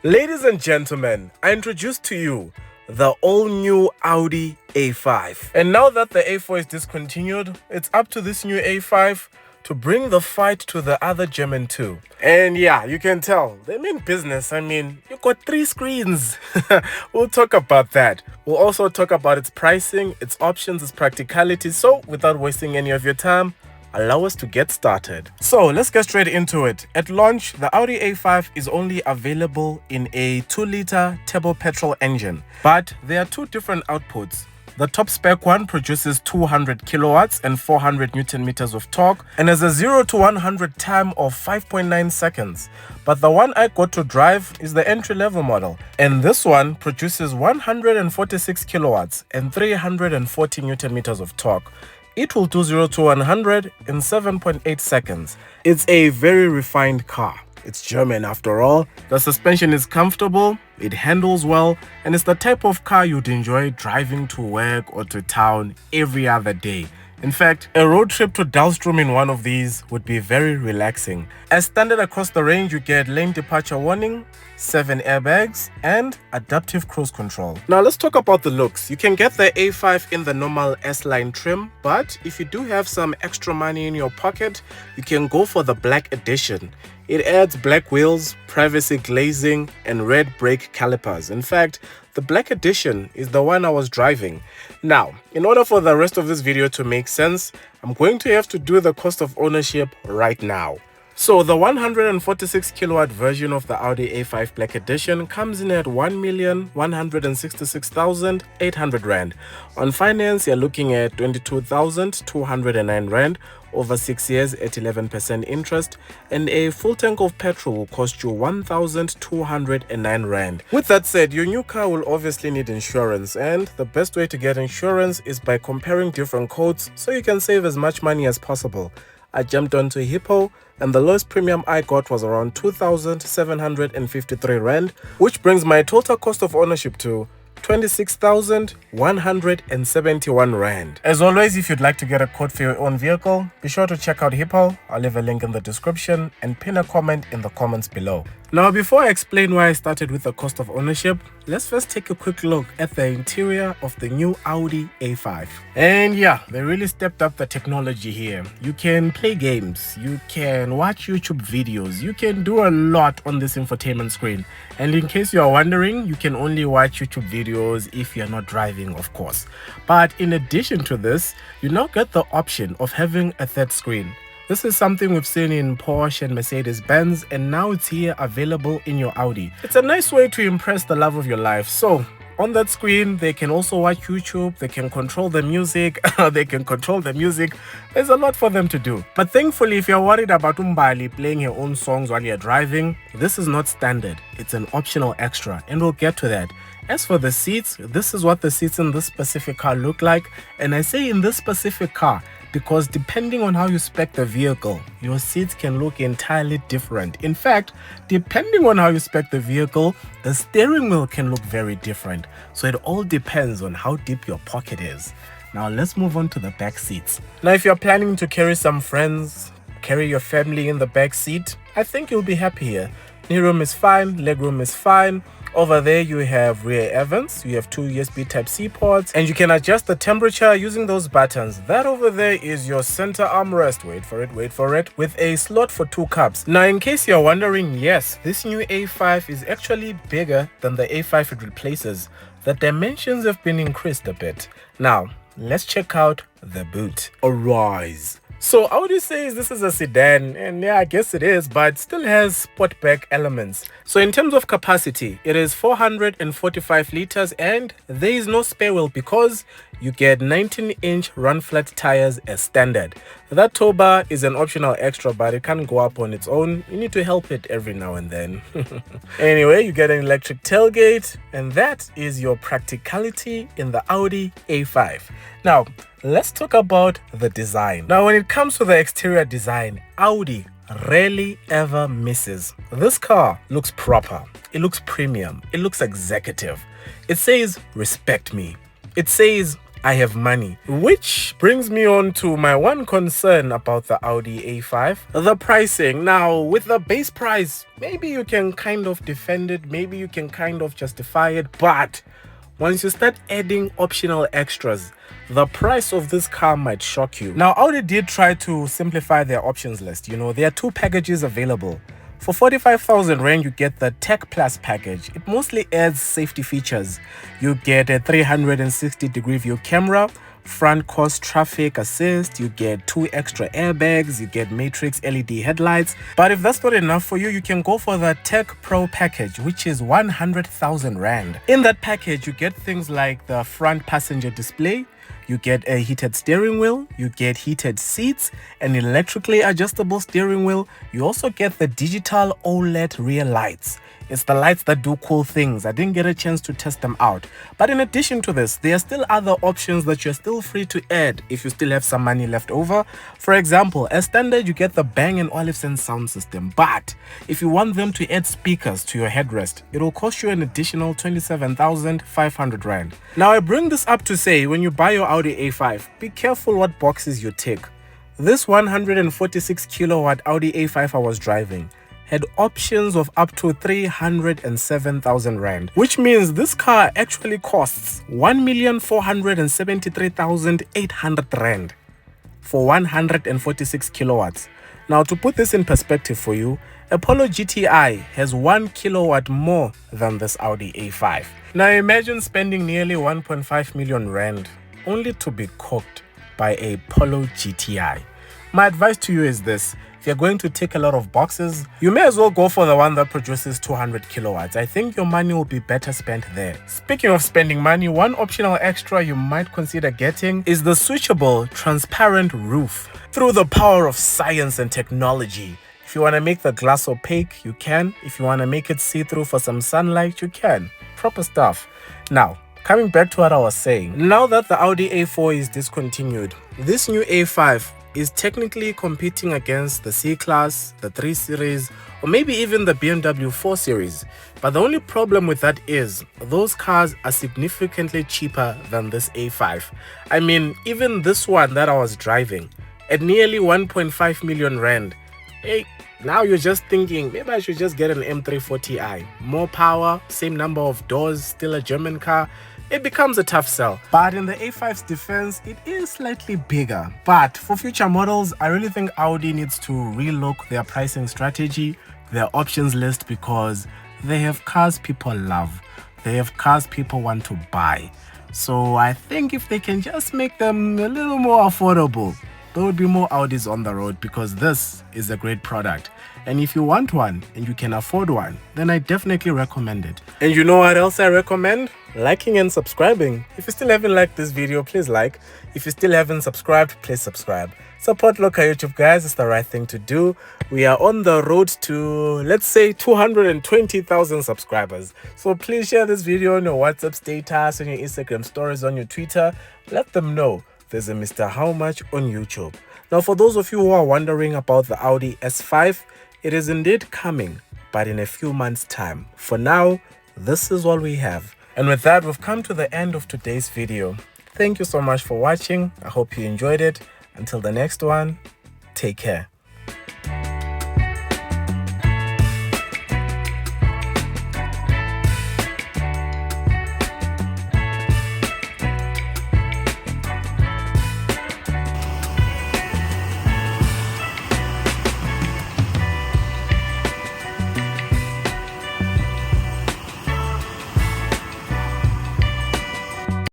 Ladies and gentlemen, I introduce to you the all-new Audi A5. And now that the A4 is discontinued, it's up to this new A5 to bring the fight to the other German too. And yeah, you can tell, they mean business. I mean, you got 3 screens. We'll talk about that. We'll also talk about its pricing, its options, its practicality. So without wasting any of your time, allow us to get started. So let's get straight into it. At launch, the Audi A5 is only available in a 2-liter turbo petrol engine, but there are 2 different outputs. The top spec one produces 200 kilowatts and 400 Newton meters of torque and has a 0 to 100 time of 5.9 seconds. But the one I got to drive is the entry-level model, and this one produces 146 kilowatts and 340 Newton meters of torque. It will do 0 to 100 in 7.8 seconds. It's a very refined car. It's German after all. The suspension is comfortable, it handles well, and it's the type of car you'd enjoy driving to work or to town every other day. In fact, a road trip to Dahlstrom in one of these would be very relaxing. As standard across the range, you get lane departure warning, 7 airbags, and adaptive cruise control. Now let's talk about the looks. You can get the A5 in the normal S-Line trim, but if you do have some extra money in your pocket, you can go for the black edition. It adds black wheels, privacy glazing, and red brake calipers. In fact, the black edition is the one I was driving. Now, in order for the rest of this video to make sense, I'm going to have to do the cost of ownership right now. So the 146 kilowatt version of the Audi A5 Black Edition comes in at 1,166,800 Rand. On finance, you're looking at 22,209 Rand over 6 years at 11% interest, and a full tank of petrol will cost you 1,209 Rand. With that said, your new car will obviously need insurance, and the best way to get insurance is by comparing different quotes so you can save as much money as possible. I jumped onto Hippo, and the lowest premium I got was around 2,753 Rand, which brings my total cost of ownership to 26,171 Rand. As always, if you'd like to get a quote for your own vehicle, be sure to check out Hippo. I'll leave a link in the description and pin a comment in the comments below. Now, before I explain why I started with the cost of ownership, let's first take a quick look at the interior of the new Audi A5. And yeah, they really stepped up the technology here. You can play games, you can watch YouTube videos, you can do a lot on this infotainment screen. And in case you are wondering, you can only watch YouTube videos if you're not driving, of course. But in addition to this, you now get the option of having a third screen. This is something we've seen in Porsche and Mercedes-Benz, and now it's here available in your Audi. It's a nice way to impress the love of your life. So on that screen, they can also watch YouTube, they can control the music, There's a lot for them to do. But thankfully, if you're worried about Umbali playing your own songs while you're driving, this is not standard. It's an optional extra, and we'll get to that. As for the seats, this is what the seats in this specific car look like. And I say in this specific car because depending on how you spec the vehicle, your seats can look entirely different. In fact, depending on how you spec the vehicle, the steering wheel can look very different. So it all depends on how deep your pocket is. Now let's move on to the back seats. Now if you're planning to carry some friends, carry your family in the back seat, I think you'll be happy here. Knee room is fine, leg room is fine. Over there you have rear Evans, you have 2 USB Type-C ports, and you can adjust the temperature using those buttons. That over there is your center armrest, wait for it, with a slot for 2 cups. Now in case you're wondering, yes, this new A5 is actually bigger than the A5 it replaces. The dimensions have been increased a bit. Now, let's check out the boot. Arise. So Audi says this is a sedan, and yeah, I guess it is, but still has sportback elements. So in terms of capacity, it is 445 liters, and there is no spare wheel because you get 19-inch run-flat tires as standard. That tow bar is an optional extra, but it can't go up on its own. You need to help it every now and then. Anyway, you get an electric tailgate, and that is your practicality in the Audi A5. Now, let's talk about the design. Now, when it comes to the exterior design, Audi rarely ever misses. This car looks proper, it looks premium, it looks executive. It says, respect me. It says, I have money. Which brings me on to my one concern about the Audi A5, the pricing. Now, with the base price, maybe you can kind of defend it, maybe you can kind of justify it, but once you start adding optional extras, the price of this car might shock you. Now, Audi did try to simplify their options list. You know, there are two packages available. For 45,000 Rand, you get the Tech Plus package. It mostly adds safety features. You get a 360-degree view camera, front cross traffic assist, you get 2 extra airbags, you get matrix LED headlights. But if that's not enough for you, you can go for the Tech Pro package, which is 100,000 Rand. In that package, you get things like the front passenger display, you get a heated steering wheel, you get heated seats, an electrically adjustable steering wheel. You also get the digital OLED rear lights. It's the lights that do cool things. I didn't get a chance to test them out. But in addition to this, there are still other options that you're still free to add if you still have some money left over. For example, as standard, you get the Bang & Olufsen sound system. But if you want them to add speakers to your headrest, it will cost you an additional 27,500 Rand. Now, I bring this up to say, when you buy your Audi A5, be careful what boxes you tick. This 146 kilowatt Audi A5 I was driving had options of up to 307,000 Rand, which means this car actually costs 1,473,800 Rand for 146 kilowatts. Now, to put this in perspective for you, a Polo GTI has 1 kilowatt more than this Audi A5. Now, imagine spending nearly 1.5 million Rand only to be cooked by a Polo GTI. My advice to you is this: if you're going to tick a lot of boxes, you may as well go for the one that produces 200 kilowatts. I think your money will be better spent there. Speaking of spending money, one optional extra you might consider getting is the switchable transparent roof. Through the power of science and technology, if you want to make the glass opaque, you can. If you want to make it see-through for some sunlight, you can. Proper stuff. Now, coming back to what I was saying, now that the Audi A4 is discontinued, this new A5 is technically competing against the C-Class, the 3 Series, or maybe even the BMW 4 Series. But the only problem with that is those cars are significantly cheaper than this A5. I mean, even this one that I was driving, at nearly 1.5 million Rand, hey, now you're just thinking, maybe I should just get an M340i. More power, same number of doors, still a German car. It becomes a tough sell. But in the A5's defense, it is slightly bigger. But for future models, I really think Audi needs to relook their pricing strategy, their options list, because they have cars people love. They have cars people want to buy. So I think if they can just make them a little more affordable, there would be more Audis on the road, because this is a great product. And if you want one and you can afford one, then I definitely recommend it. And you know what else I recommend? Liking and subscribing. If you still haven't liked this video, please like. If you still haven't subscribed, please subscribe. Support local YouTube, guys. It's the right thing to do. We are on the road to, let's say, 220,000 subscribers. So please share this video on your WhatsApp status, on your Instagram stories, on your Twitter. Let them know there's a Mr. How Much on YouTube. Now, for those of you who are wondering about the Audi S5, it is indeed coming, but in a few months' time. For now, this is all we have. And with that, we've come to the end of today's video. Thank you so much for watching. I hope you enjoyed it. Until the next one, take care.